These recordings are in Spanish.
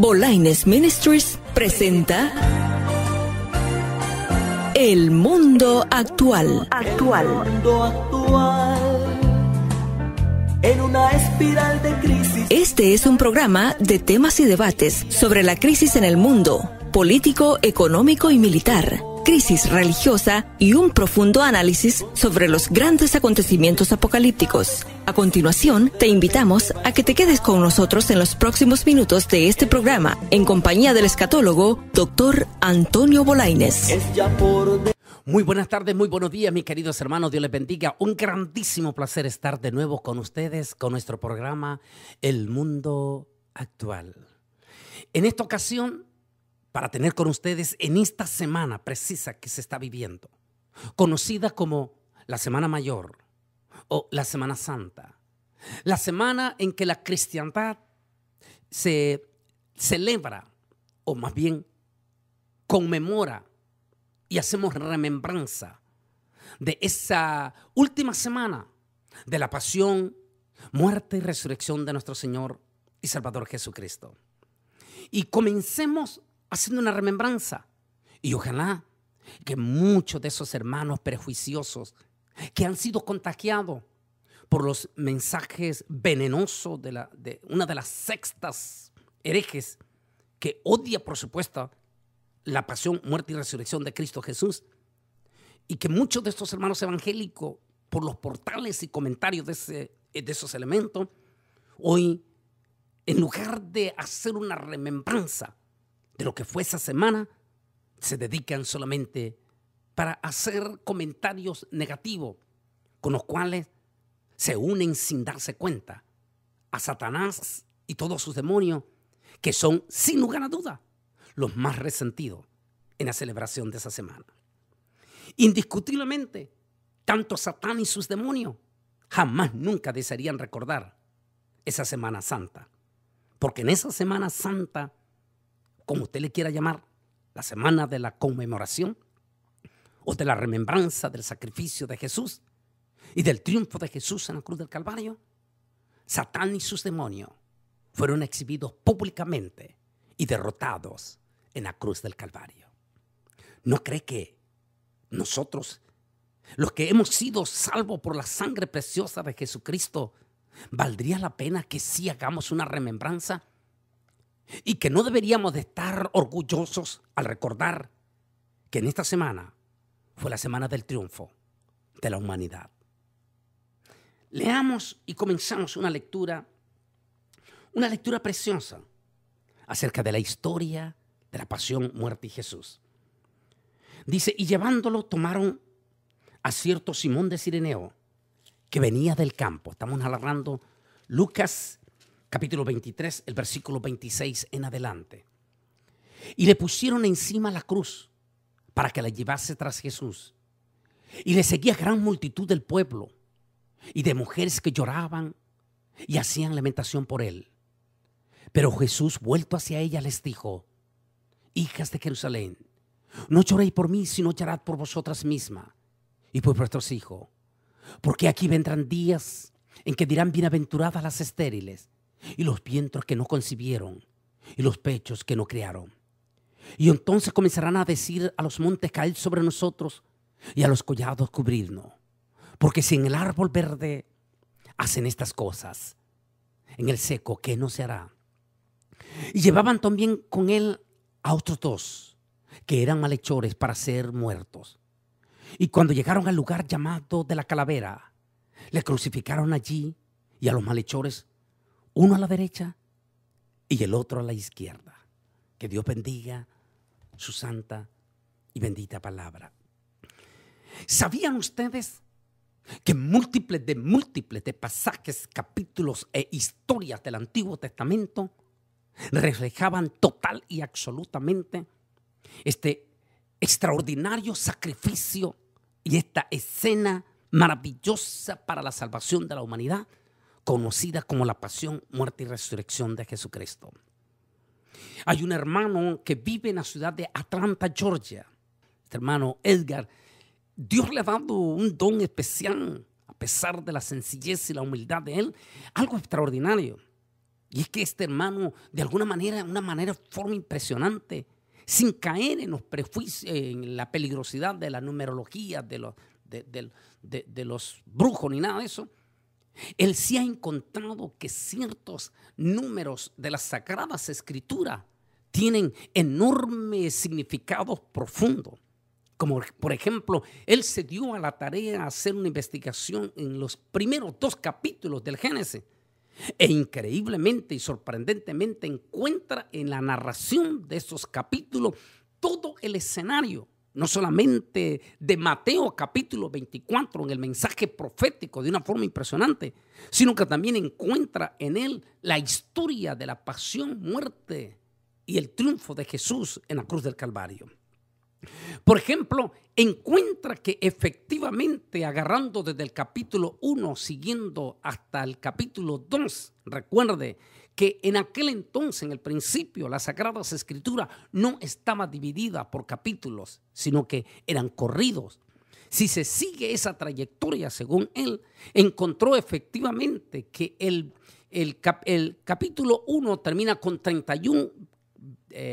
Bolaines Ministries presenta El Mundo Actual. El mundo actual, en una espiral de crisis. Este es un programa de temas y debates sobre la crisis en el mundo, político, económico y militar, crisis religiosa y un profundo análisis sobre los grandes acontecimientos apocalípticos. A continuación, te invitamos a que te quedes con nosotros en los próximos minutos de este programa, en compañía del escatólogo Dr. Antonio Bolaines. Muy buenas tardes, muy buenos días, mis queridos hermanos. Dios les bendiga. Un grandísimo placer estar de nuevo con ustedes, con nuestro programa El Mundo Actual. En esta ocasión, para tener con ustedes en esta semana precisa que se está viviendo, conocida como la Semana Mayor o la Semana Santa, la semana en que la cristiandad se celebra, o más bien conmemora y hacemos remembranza de esa última semana de la pasión, muerte y resurrección de nuestro Señor y Salvador Jesucristo. Y comencemos haciendo una remembranza. Y ojalá que muchos de esos hermanos prejuiciosos que han sido contagiados por los mensajes venenosos de una de las sectas herejes que odia, por supuesto, la pasión, muerte y resurrección de Cristo Jesús, y que muchos de estos hermanos evangélicos, por los portales y comentarios de esos elementos, hoy, en lugar de hacer una remembranza de lo que fue esa semana, se dedican solamente para hacer comentarios negativos, con los cuales se unen sin darse cuenta a Satanás y todos sus demonios, que son, sin lugar a duda, los más resentidos en la celebración de esa semana. Indiscutiblemente, tanto Satán y sus demonios jamás, nunca desearían recordar esa Semana Santa, porque en esa Semana Santa, como usted le quiera llamar, la semana de la conmemoración o de la remembranza del sacrificio de Jesús y del triunfo de Jesús en la cruz del Calvario, Satán y sus demonios fueron exhibidos públicamente y derrotados en la cruz del Calvario. ¿No cree que nosotros, los que hemos sido salvos por la sangre preciosa de Jesucristo, valdría la pena que sí hagamos una remembranza? Y que no deberíamos de estar orgullosos al recordar que en esta semana fue la semana del triunfo de la humanidad. Leamos y comenzamos una lectura preciosa acerca de la historia de la pasión, muerte y Jesús. Dice, y llevándolo tomaron a cierto Simón de Cireneo, que venía del campo. Estamos narrando Lucas capítulo 23, el versículo 26 en adelante. Y le pusieron encima la cruz para que la llevase tras Jesús. Y le seguía gran multitud del pueblo y de mujeres que lloraban y hacían lamentación por él. Pero Jesús, vuelto hacia ella, les dijo, hijas de Jerusalén, no lloréis por mí, sino llorad por vosotras mismas y por vuestros hijos. Porque aquí vendrán días en que dirán bienaventuradas las estériles y los vientres que no concibieron y los pechos que no criaron. Y entonces comenzarán a decir a los montes, caed sobre nosotros, y a los collados cubrirnos. Porque si en el árbol verde hacen estas cosas, en el seco, ¿qué no se hará? Y llevaban también con él a otros dos, que eran malhechores para ser muertos. Y cuando llegaron al lugar llamado de la calavera, le crucificaron allí y a los malhechores, uno a la derecha y el otro a la izquierda. Que Dios bendiga su santa y bendita palabra. ¿Sabían ustedes que múltiples de pasajes, capítulos e historias del Antiguo Testamento reflejaban total y absolutamente este extraordinario sacrificio y esta escena maravillosa para la salvación de la humanidad, conocida como la pasión, muerte y resurrección de Jesucristo? Hay un hermano que vive en la ciudad de Atlanta, Georgia. Este hermano Edgar, Dios le ha dado un don especial, a pesar de la sencillez y la humildad de él, algo extraordinario. Y es que este hermano, de alguna manera, forma impresionante, sin caer en los prejuicios, en la peligrosidad de la numerología, de los brujos ni nada de eso, él sí ha encontrado que ciertos números de las Sagradas Escrituras tienen enormes significados profundos. Como por ejemplo, él se dio a la tarea de hacer una investigación en los primeros 2 capítulos del Génesis. E increíblemente y sorprendentemente encuentra en la narración de estos capítulos todo el escenario, no solamente de Mateo capítulo 24 en el mensaje profético de una forma impresionante, sino que también encuentra en él la historia de la pasión, muerte y el triunfo de Jesús en la cruz del Calvario. Por ejemplo, encuentra que efectivamente, agarrando desde el capítulo 1, siguiendo hasta el capítulo 2, recuerde que en aquel entonces, en el principio, las Sagradas Escrituras no estaba dividida por capítulos, sino que eran corridos. Si se sigue esa trayectoria, según él, encontró efectivamente que el capítulo 1 termina con 31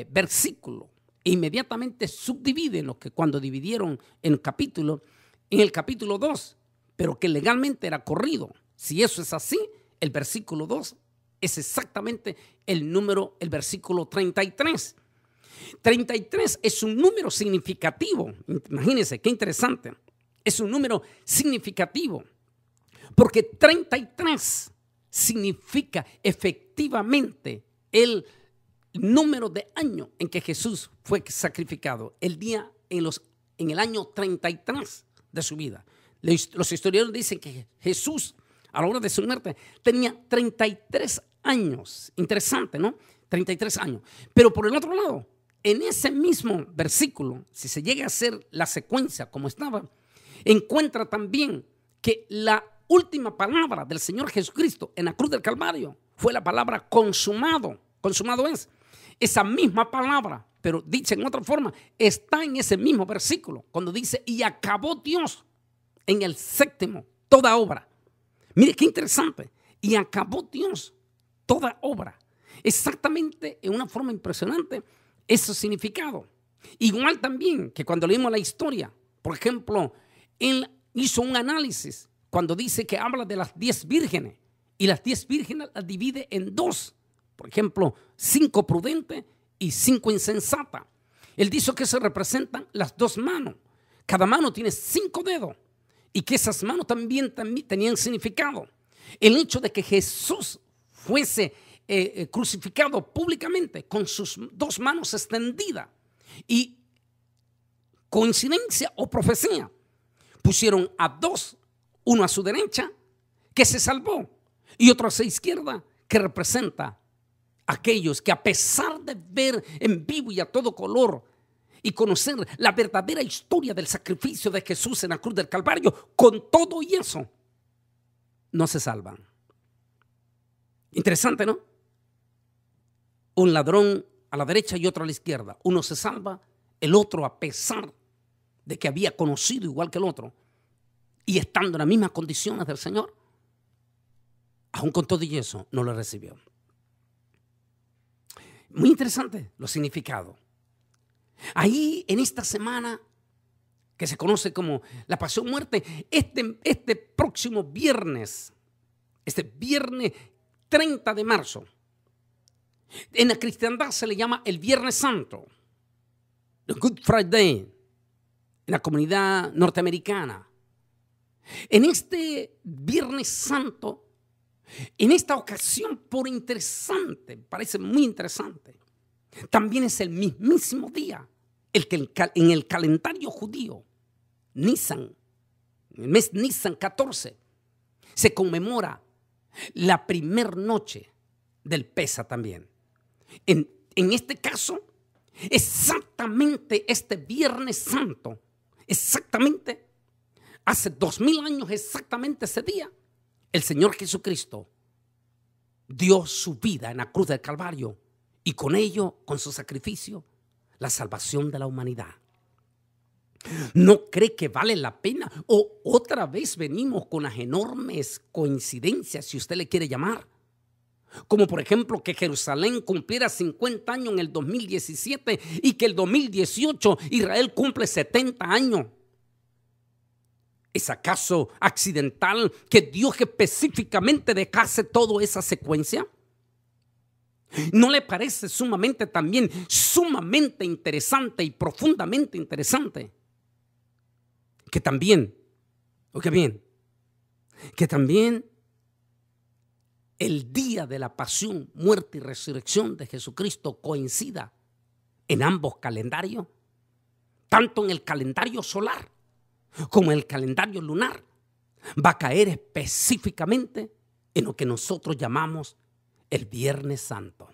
versículos. Inmediatamente subdividen lo que cuando dividieron en el capítulo 2, pero que legalmente era corrido. Si eso es así, el versículo 2 es exactamente el versículo 33. 33 es un número significativo. Imagínense, qué interesante. Es un número significativo porque 33 significa efectivamente el número de años en que Jesús fue sacrificado, el día en el año 33 de su vida. Los historiadores dicen que Jesús, a la hora de su muerte, tenía 33 años. Interesante, ¿no? 33 años. Pero por el otro lado, en ese mismo versículo, si se llega a hacer la secuencia como estaba, encuentra también que la última palabra del Señor Jesucristo en la cruz del Calvario fue la palabra consumado. Consumado es. Esa misma palabra, pero dicha en otra forma, está en ese mismo versículo, cuando dice, y acabó Dios en el 7º toda obra. Mire qué interesante. Y acabó Dios toda obra. Exactamente, en una forma impresionante, ese significado. Igual también que cuando leímos la historia, por ejemplo, él hizo un análisis cuando dice que habla de las 10 vírgenes, y las 10 vírgenes las divide en 2. Por ejemplo, 5 prudentes y 5 insensatas. Él dice que se representan las 2 manos. Cada mano tiene 5 dedos y que esas manos también tenían significado. El hecho de que Jesús fuese crucificado públicamente con sus 2 manos extendidas y coincidencia o profecía, pusieron a 2, uno a su derecha que se salvó y otro a su izquierda que representa aquellos que a pesar de ver en vivo y a todo color y conocer la verdadera historia del sacrificio de Jesús en la cruz del Calvario, con todo y eso, no se salvan. Interesante, ¿no? Un ladrón a la derecha y otro a la izquierda. Uno se salva, el otro a pesar de que había conocido igual que el otro y estando en las mismas condiciones del Señor, aún con todo y eso, no lo recibió. Muy interesante los significados. Ahí en esta semana que se conoce como la Pasión Muerte, este próximo viernes, este viernes 30 de marzo, en la cristiandad se le llama el Viernes Santo, el Good Friday, en la comunidad norteamericana. En este Viernes Santo, en esta ocasión, por interesante, parece muy interesante, también es el mismísimo día el que en el calendario judío, Nisan, el mes Nisan 14, se conmemora la primer noche del Pesa también. En este caso, exactamente este Viernes Santo, exactamente hace 2000 años, exactamente ese día, el Señor Jesucristo dio su vida en la cruz del Calvario y con ello, con su sacrificio, la salvación de la humanidad. ¿No cree que vale la pena? O otra vez venimos con las enormes coincidencias, si usted le quiere llamar. Como por ejemplo que Jerusalén cumpliera 50 años en el 2017 y que el 2018 Israel cumple 70 años. ¿Es acaso accidental que Dios específicamente dejase toda esa secuencia? ¿No le parece sumamente interesante y profundamente interesante que también, oiga bien, que también el día de la pasión, muerte y resurrección de Jesucristo coincida en ambos calendarios, tanto en el calendario solar como en el calendario lunar? Va a caer específicamente en lo que nosotros llamamos el Viernes Santo.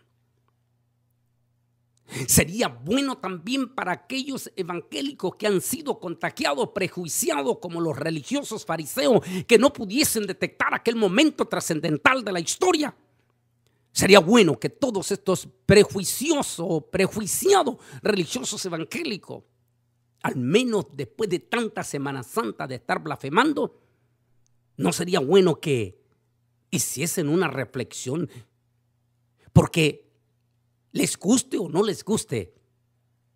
Sería bueno también para aquellos evangélicos que han sido contagiados, prejuiciados como los religiosos fariseos, que no pudiesen detectar aquel momento trascendental de la historia. Sería bueno que todos estos prejuiciados religiosos evangélicos, al menos después de tanta Semana Santa de estar blasfemando, no sería bueno que hiciesen una reflexión, porque les guste o no les guste,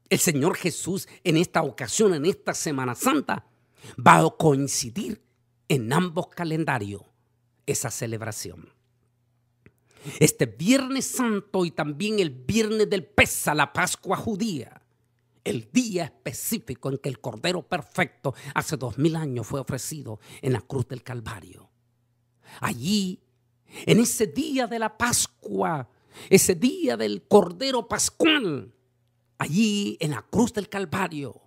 el Señor Jesús en esta ocasión, en esta Semana Santa, va a coincidir en ambos calendarios esa celebración. Este Viernes Santo y también el Viernes del Pesa, la Pascua judía, el día específico en que el Cordero Perfecto hace 2000 años fue ofrecido en la cruz del Calvario. Allí, en ese día de la Pascua, ese día del Cordero Pascual, allí en la cruz del Calvario,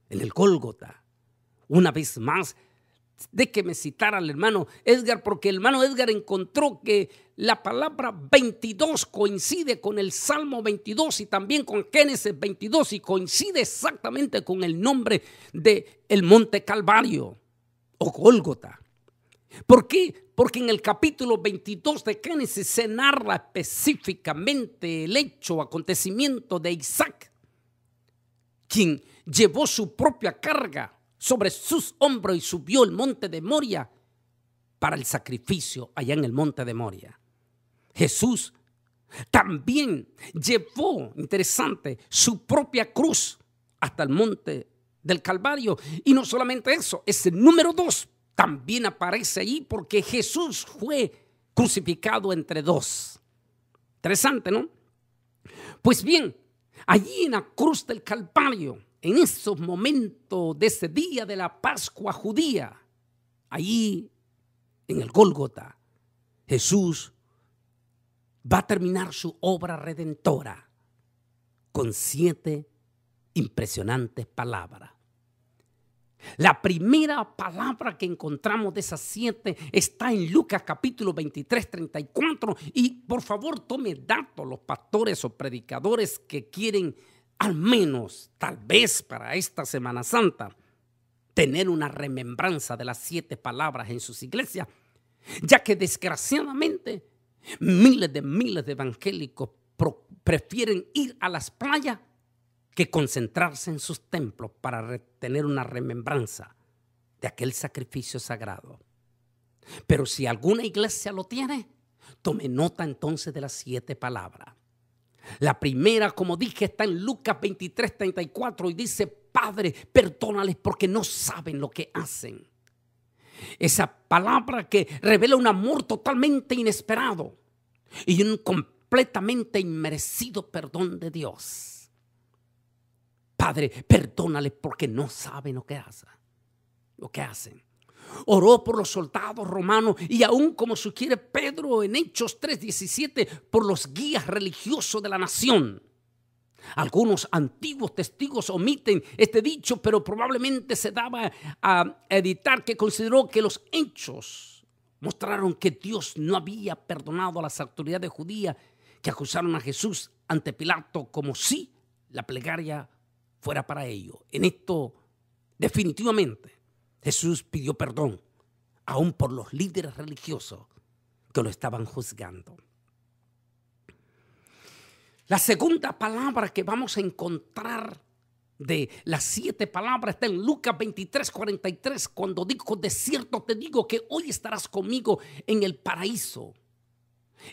en el Gólgota, una vez más, déjeme citar al hermano Edgar, porque el hermano Edgar encontró que la palabra 22 coincide con el Salmo 22 y también con Génesis 22 y coincide exactamente con el nombre del monte Calvario o Gólgota. ¿Por qué? Porque en el capítulo 22 de Génesis se narra específicamente el hecho, acontecimiento de Isaac, quien llevó su propia carga sobre sus hombros y subió el monte de Moria para el sacrificio allá en el monte de Moria. Jesús también llevó, interesante, su propia cruz hasta el monte del Calvario. Y no solamente eso, ese número 2 también aparece ahí porque Jesús fue crucificado entre dos. Interesante, ¿no? Pues bien, allí en la cruz del Calvario, en esos momentos de ese día de la Pascua judía, allí en el Gólgota, Jesús va a terminar su obra redentora con 7 impresionantes palabras. La primera palabra que encontramos de esas 7 está en Lucas capítulo 23, 34. Y por favor tome datos los pastores o predicadores que quieren al menos, tal vez para esta Semana Santa, tener una remembranza de las 7 palabras en sus iglesias, ya que desgraciadamente miles de evangélicos prefieren ir a las playas que concentrarse en sus templos para tener una remembranza de aquel sacrificio sagrado. Pero si alguna iglesia lo tiene, tome nota entonces de las 7 palabras. La primera, como dije, está en Lucas 23, 34 y dice: Padre, perdónales porque no saben lo que hacen. Esa palabra que revela un amor totalmente inesperado y un completamente inmerecido perdón de Dios. Padre, perdónales porque no saben lo que hacen. Oró por los soldados romanos y aún, como sugiere Pedro en Hechos 3:17, por los guías religiosos de la nación. Algunos antiguos testigos omiten este dicho, pero probablemente se daba a editar que consideró que los hechos mostraron que Dios no había perdonado a las autoridades judías que acusaron a Jesús ante Pilato, como si la plegaria fuera para ellos. En esto, definitivamente, Jesús pidió perdón, aún por los líderes religiosos que lo estaban juzgando. La segunda palabra que vamos a encontrar de las 7 palabras está en Lucas 23, 43, cuando dijo: de cierto te digo que hoy estarás conmigo en el paraíso.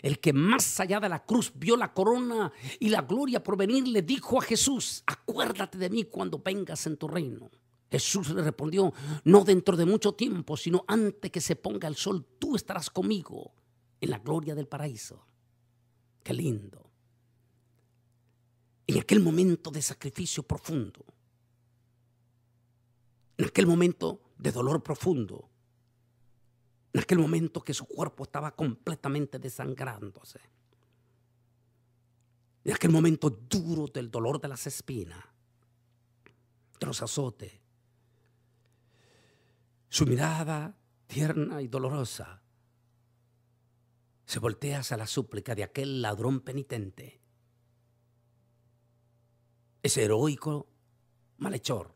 el que más allá de la cruz vio la corona y la gloria por venir, le dijo a Jesús: acuérdate de mí cuando vengas en tu reino. Jesús le respondió: no dentro de mucho tiempo, sino antes que se ponga el sol, tú estarás conmigo en la gloria del paraíso. Qué lindo. En aquel momento de sacrificio profundo, en aquel momento de dolor profundo, en aquel momento que su cuerpo estaba completamente desangrándose, en aquel momento duro del dolor de las espinas, de los azotes, su mirada tierna y dolorosa se voltea hacia la súplica de aquel ladrón penitente, ese heroico malhechor,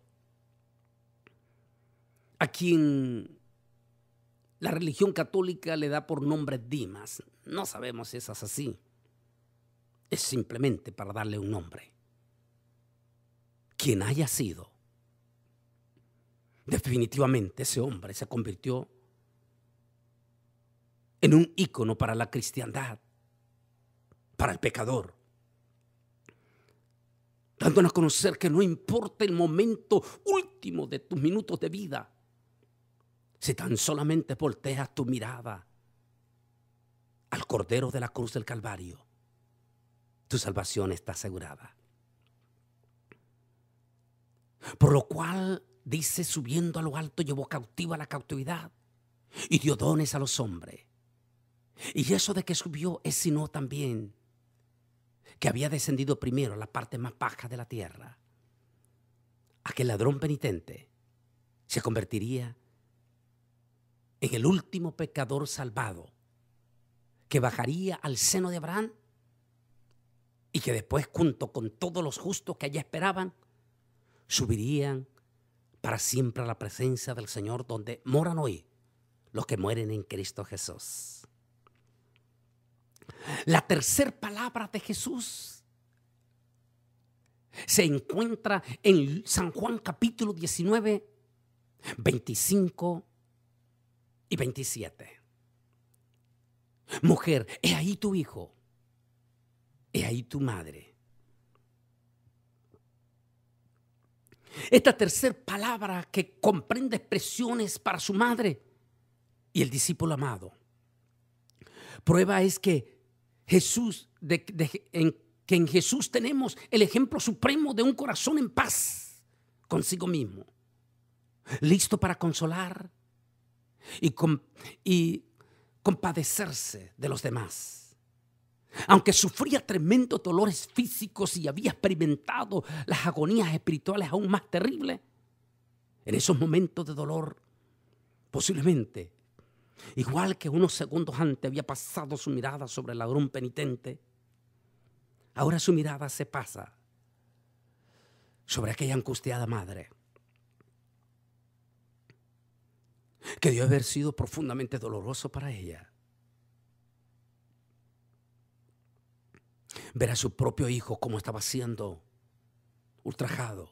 a quien la religión católica le da por nombre Dimas. No sabemos si eso es así. Es simplemente para darle un nombre. Quien haya sido, definitivamente ese hombre se convirtió en un ícono para la cristiandad, para el pecador, dándonos a conocer que no importa el momento último de tus minutos de vida, si tan solamente volteas tu mirada al Cordero de la cruz del Calvario, tu salvación está asegurada. Por lo cual, dice, subiendo a lo alto, llevó cautiva la cautividad y dio dones a los hombres. Y eso de que subió es sino también que había descendido primero a la parte más baja de la tierra. Aquel ladrón penitente se convertiría en el último pecador salvado, que bajaría al seno de Abraham y que después, junto con todos los justos que allá esperaban, subirían para siempre a la presencia del Señor, donde moran hoy los que mueren en Cristo Jesús. La tercera palabra de Jesús se encuentra en San Juan capítulo 19, 25 y 27. Mujer, he ahí tu hijo, he ahí tu madre. Esta tercera palabra, que comprende expresiones para su madre y el discípulo amado, prueba es que Jesús, que en Jesús tenemos el ejemplo supremo de un corazón en paz consigo mismo, listo para consolar y compadecerse de los demás. Aunque sufría tremendos dolores físicos y había experimentado las agonías espirituales aún más terribles, en esos momentos de dolor, posiblemente, igual que unos segundos antes había pasado su mirada sobre el ladrón penitente, ahora su mirada se pasa sobre aquella angustiada madre, que debió haber sido profundamente doloroso para ella ver a su propio hijo como estaba siendo ultrajado,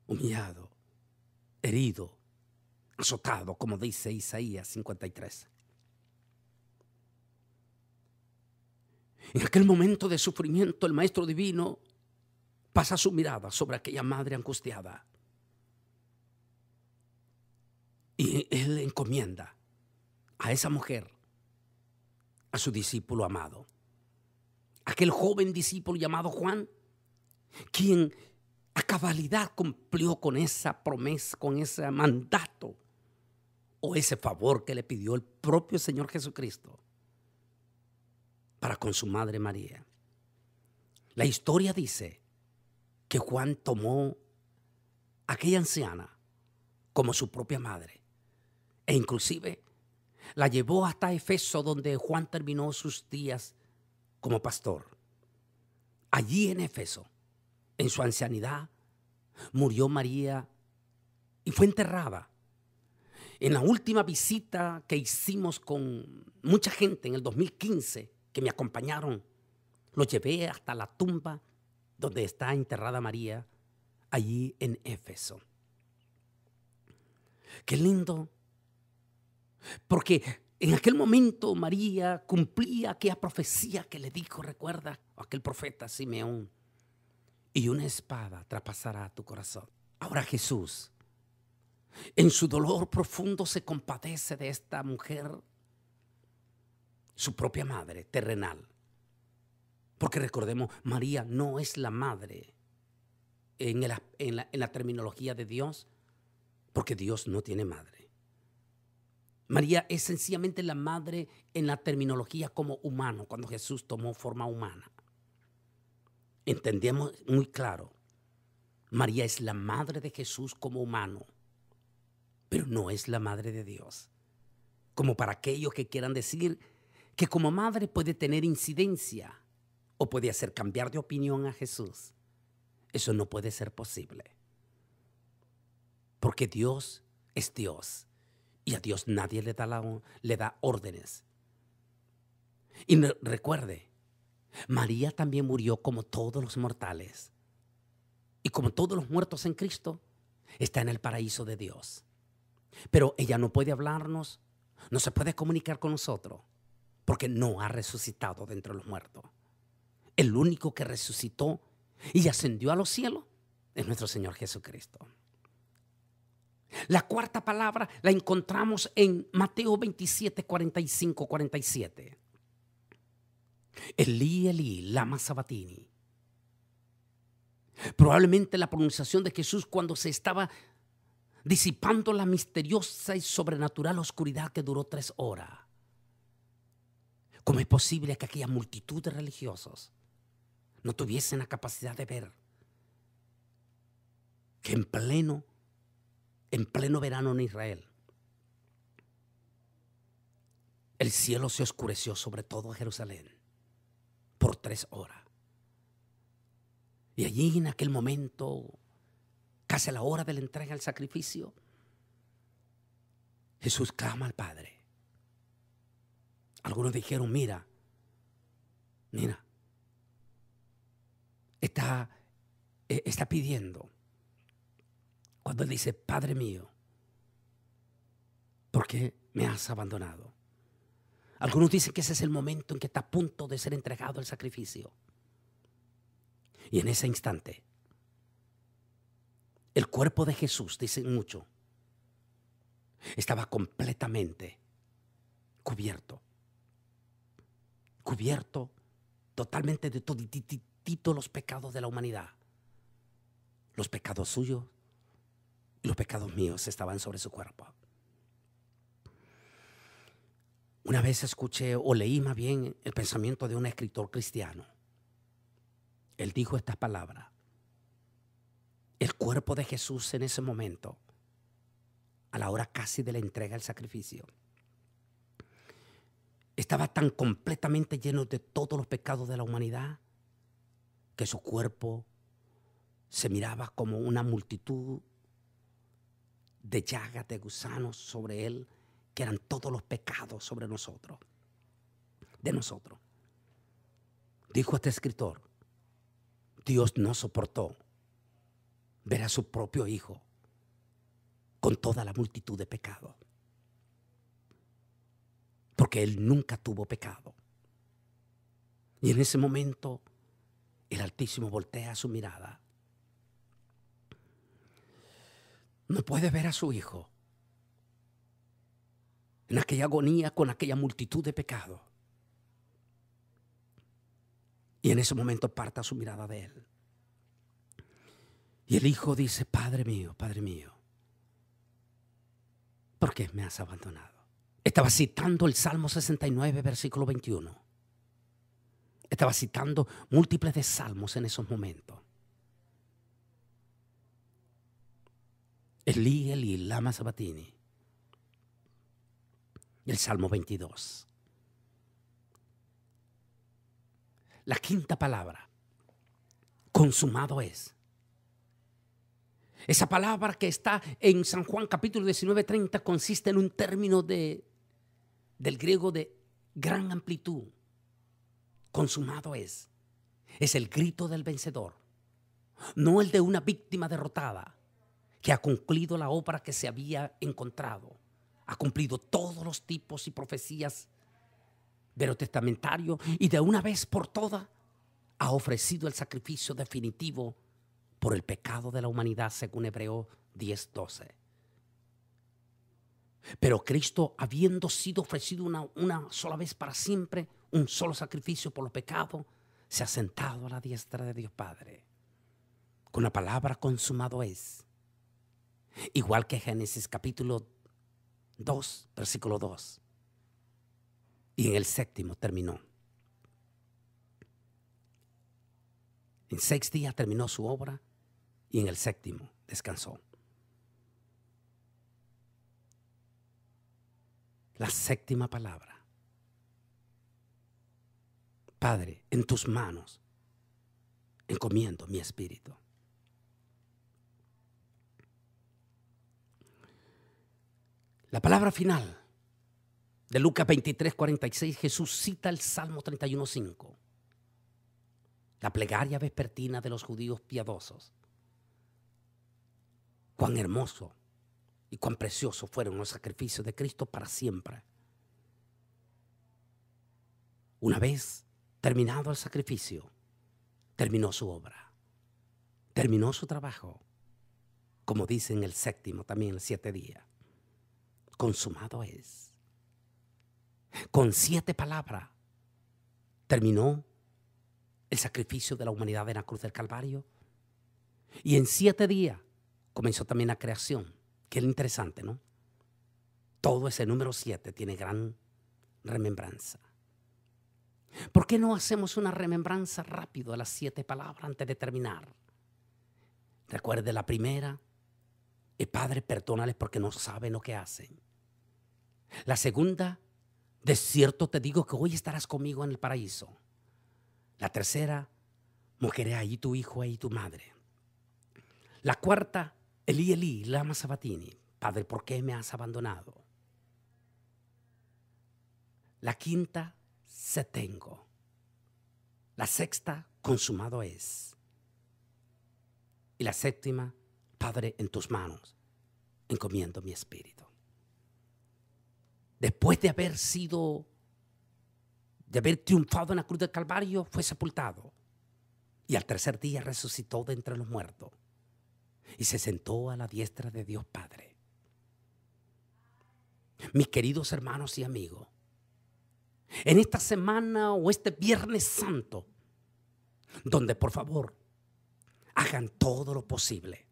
humillado, herido, azotado, como dice Isaías 53. En aquel momento de sufrimiento, el Maestro Divino pasa su mirada sobre aquella madre angustiada y Él encomienda a esa mujer a su discípulo amado, aquel joven discípulo llamado Juan, quien a cabalidad cumplió con esa promesa, con ese mandato o ese favor que le pidió el propio Señor Jesucristo para con su madre María. La historia dice que Juan tomó a aquella anciana como su propia madre e inclusive la llevó hasta Efeso, donde Juan terminó sus días como pastor. Allí en Efeso, en su ancianidad, murió María y fue enterrada. En la última visita que hicimos con mucha gente en el 2015, que me acompañaron, lo llevé hasta la tumba donde está enterrada María, allí en Éfeso. Qué lindo, porque En aquel momento María cumplía aquella profecía que le dijo, recuerda, aquel profeta Simeón, y una espada traspasará tu corazón. Ahora Jesús, en su dolor profundo, se compadece de esta mujer, su propia madre terrenal. Porque recordemos, María no es la madre en la terminología de Dios, porque Dios no tiene madre. María es sencillamente la madre en la terminología como humano, cuando Jesús tomó forma humana. Entendemos muy claro, María es la madre de Jesús como humano, pero no es la madre de Dios. Como para aquellos que quieran decir que como madre puede tener incidencia o puede hacer cambiar de opinión a Jesús. Eso no puede ser posible. Porque Dios es Dios. Y a Dios nadie le da órdenes. Y recuerde, María también murió como todos los mortales. Y como todos los muertos en Cristo, está en el paraíso de Dios. Pero ella no puede hablarnos, no se puede comunicar con nosotros, porque no ha resucitado de entre los muertos. El único que resucitó y ascendió a los cielos es nuestro Señor Jesucristo. La cuarta palabra la encontramos en Mateo 27, 45, 47. Elí, Elí, lama sabatini. Probablemente la pronunciación de Jesús cuando se estaba disipando la misteriosa y sobrenatural oscuridad que duró 3 horas. ¿Cómo es posible que aquella multitud de religiosos no tuviesen la capacidad de ver que en pleno verano en Israel, el cielo se oscureció sobre todo Jerusalén por 3 horas? Y allí en aquel momento, casi a la hora de la entrega al sacrificio, Jesús clama al Padre. Algunos dijeron, mira, está pidiendo. Cuando él dice, Padre mío, ¿por qué me has abandonado? Algunos dicen que ese es el momento en que está a punto de ser entregado el sacrificio. Y en ese instante, el cuerpo de Jesús, dicen muchos, estaba completamente cubierto totalmente de todos los pecados de la humanidad. Los pecados suyos y los pecados míos estaban sobre su cuerpo. Una vez escuché o leí más bien el pensamiento de un escritor cristiano. Él dijo estas palabras. El cuerpo de Jesús en ese momento, a la hora casi de la entrega del sacrificio, estaba tan completamente lleno de todos los pecados de la humanidad que su cuerpo se miraba como una multitud de llagas, de gusanos sobre él, que eran todos los pecados sobre nosotros, de nosotros. Dijo este escritor, Dios no soportó ver a su propio hijo con toda la multitud de pecados, porque él nunca tuvo pecado. Y en ese momento el Altísimo voltea su mirada. No puede ver a su hijo en aquella agonía con aquella multitud de pecados. Y en ese momento aparta su mirada de él. Y el hijo dice, Padre mío, ¿por qué me has abandonado? Estaba citando el Salmo 69, versículo 21. Estaba citando múltiples de salmos en esos momentos. Elí, Elí, lama sabatini. El Salmo 22. La quinta palabra, consumado es. Esa palabra que está en San Juan capítulo 19, 30 consiste en un término del griego de gran amplitud. Consumado es. Es el grito del vencedor, no el de una víctima derrotada que ha concluido la obra que se había encontrado ha cumplido todos los tipos y profecías veterotestamentarios y de una vez por todas ha ofrecido el sacrificio definitivo por el pecado de la humanidad, según Hebreos 10:12. Pero Cristo, habiendo sido ofrecido una sola vez para siempre, un solo sacrificio por los pecados, se ha sentado a la diestra de Dios Padre. Con la palabra consumado es. Igual que Génesis capítulo 2, versículo 2. Y en el séptimo terminó. En 6 días terminó su obra y en el séptimo descansó. La séptima palabra. Padre, en tus manos encomiendo mi espíritu. La palabra final de Lucas 23:46, Jesús cita el Salmo 31:5, la plegaria vespertina de los judíos piadosos. Cuán hermoso y cuán precioso fueron los sacrificios de Cristo para siempre. Una vez terminado el sacrificio, terminó su obra, terminó su trabajo, como dice en el séptimo, también el 7 días. Consumado es. Con 7 palabras terminó el sacrificio de la humanidad en la cruz del Calvario. Y en 7 días comenzó también la creación. Que es interesante, ¿no? Todo ese número 7 tiene gran remembranza. ¿Por qué no hacemos una remembranza rápido de las 7 palabras antes de terminar? Recuerde la primera: Padre, perdónales porque no saben lo que hacen. La segunda: de cierto te digo que hoy estarás conmigo en el paraíso. La tercera: mujer, ahí tu hijo, ahí tu madre. La cuarta: Elí, Elí, lama sabatini. Padre, ¿por qué me has abandonado? La quinta: se tengo. La sexta: consumado es. Y la séptima: Padre, en tus manos encomiendo mi espíritu. Después de haber triunfado en la cruz del Calvario, fue sepultado. Y al tercer día resucitó de entre los muertos. Y se sentó a la diestra de Dios Padre. Mis queridos hermanos y amigos, en esta semana o este Viernes Santo, donde por favor hagan todo lo posible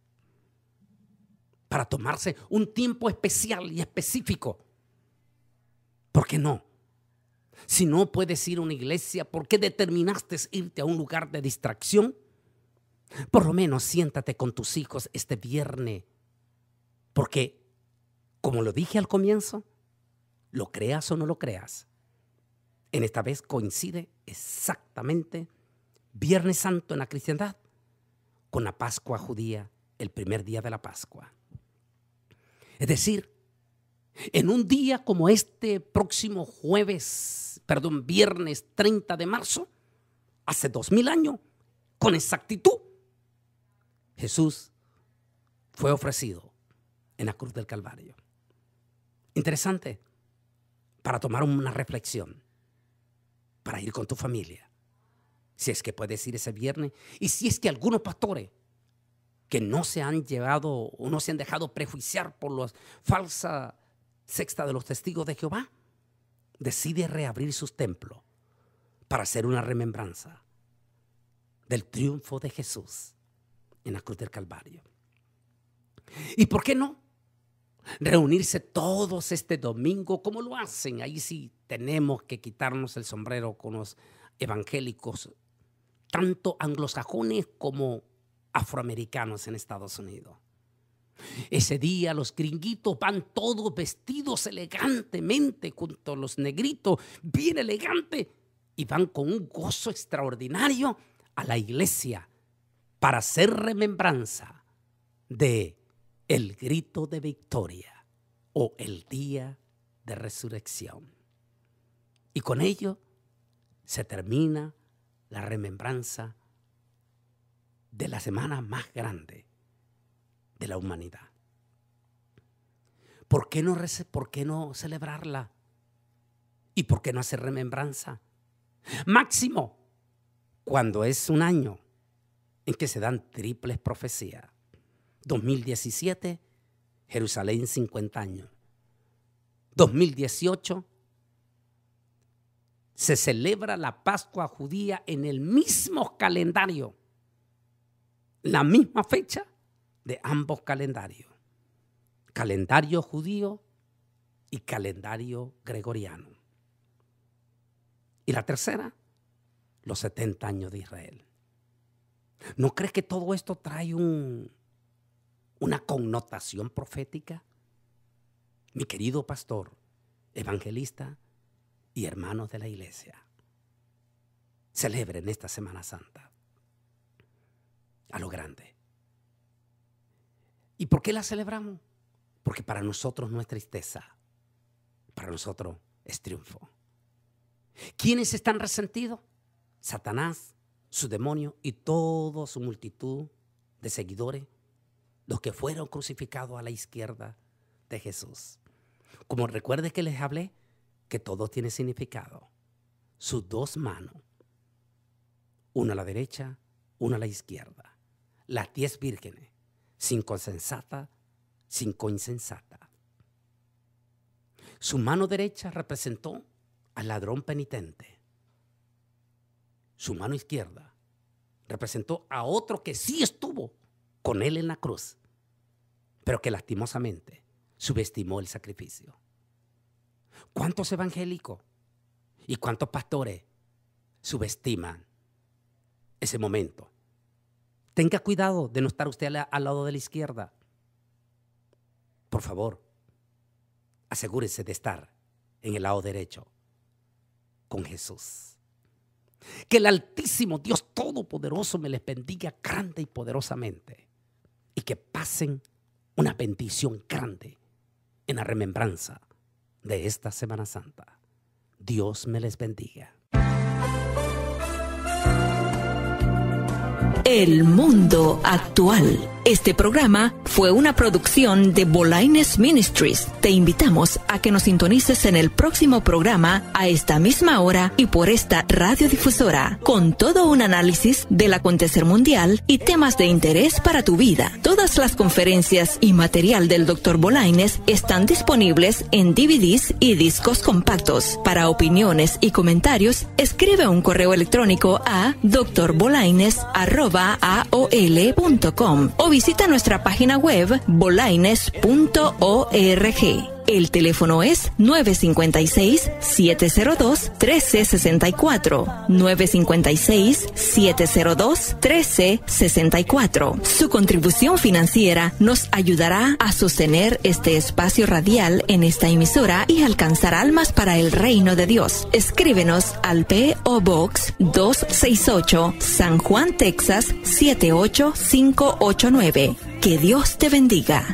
para tomarse un tiempo especial y específico. ¿Por qué no? Si no puedes ir a una iglesia, ¿por qué determinaste irte a un lugar de distracción? Por lo menos siéntate con tus hijos este viernes, porque, como lo dije al comienzo, lo creas o no lo creas, en esta vez coincide exactamente Viernes Santo en la cristiandad con la Pascua judía, el primer día de la Pascua. Es decir, en un día como este próximo viernes 30 de marzo, hace 2000 años, con exactitud, Jesús fue ofrecido en la cruz del Calvario. Interesante para tomar una reflexión, para ir con tu familia, si es que puedes ir ese viernes, y si es que algunos pastores que no se han llevado o no se han dejado prejuiciar por la falsa secta de los testigos de Jehová, decide reabrir sus templos para hacer una remembranza del triunfo de Jesús en la cruz del Calvario. ¿Y por qué no reunirse todos este domingo como lo hacen? Ahí sí tenemos que quitarnos el sombrero con los evangélicos, tanto anglosajones como afroamericanos en Estados Unidos. Ese día los gringuitos van todos vestidos elegantemente, junto a los negritos, bien elegantes, y van con un gozo extraordinario a la iglesia para hacer remembranza de el grito de victoria o el día de resurrección. Y con ello se termina la remembranza de la semana más grande de la humanidad. ¿Por qué no celebrarla? ¿Y por qué no hacer remembranza? Máximo, cuando es un año en que se dan triples profecías. 2017, Jerusalén 50 años. 2018, se celebra la Pascua judía en el mismo calendario. La misma fecha de ambos calendarios. Calendario judío y calendario gregoriano. Y la tercera, los 70 años de Israel. ¿No crees que todo esto trae una connotación profética? Mi querido pastor, evangelista y hermanos de la iglesia, celebren esta Semana Santa a lo grande. ¿Y por qué la celebramos? Porque para nosotros no es tristeza, para nosotros es triunfo. ¿Quiénes están resentidos? Satanás, su demonio y toda su multitud de seguidores, los que fueron crucificados a la izquierda de Jesús. Como recuerde que les hablé, que todo tiene significado. Sus dos manos, una a la derecha, una a la izquierda. Las 10 vírgenes, 5 sensatas, 5 insensatas. Su mano derecha representó al ladrón penitente. Su mano izquierda representó a otro que sí estuvo con él en la cruz, pero que lastimosamente subestimó el sacrificio. ¿Cuántos evangélicos y cuántos pastores subestiman ese momento? Tenga cuidado de no estar usted al lado de la izquierda. Por favor, asegúrese de estar en el lado derecho con Jesús. Que el Altísimo Dios Todopoderoso me les bendiga grande y poderosamente y que pasen una bendición grande en la remembranza de esta Semana Santa. Dios me les bendiga. El mundo actual. Este programa fue una producción de Bolaines Ministries. Te invitamos a que nos sintonices en el próximo programa a esta misma hora y por esta radiodifusora, con todo un análisis del acontecer mundial y temas de interés para tu vida. Todas las conferencias y material del Dr. Bolaines están disponibles en DVDs y discos compactos. Para opiniones y comentarios, escribe un correo electrónico a drbolaines@aol.com o visita nuestra página web bolaines.org. El teléfono es 956-702-1364. 956-702-1364. Su contribución financiera nos ayudará a sostener este espacio radial en esta emisora y alcanzar almas para el reino de Dios. Escríbenos al P.O. Box 268, San Juan, Texas 78589. Que Dios te bendiga.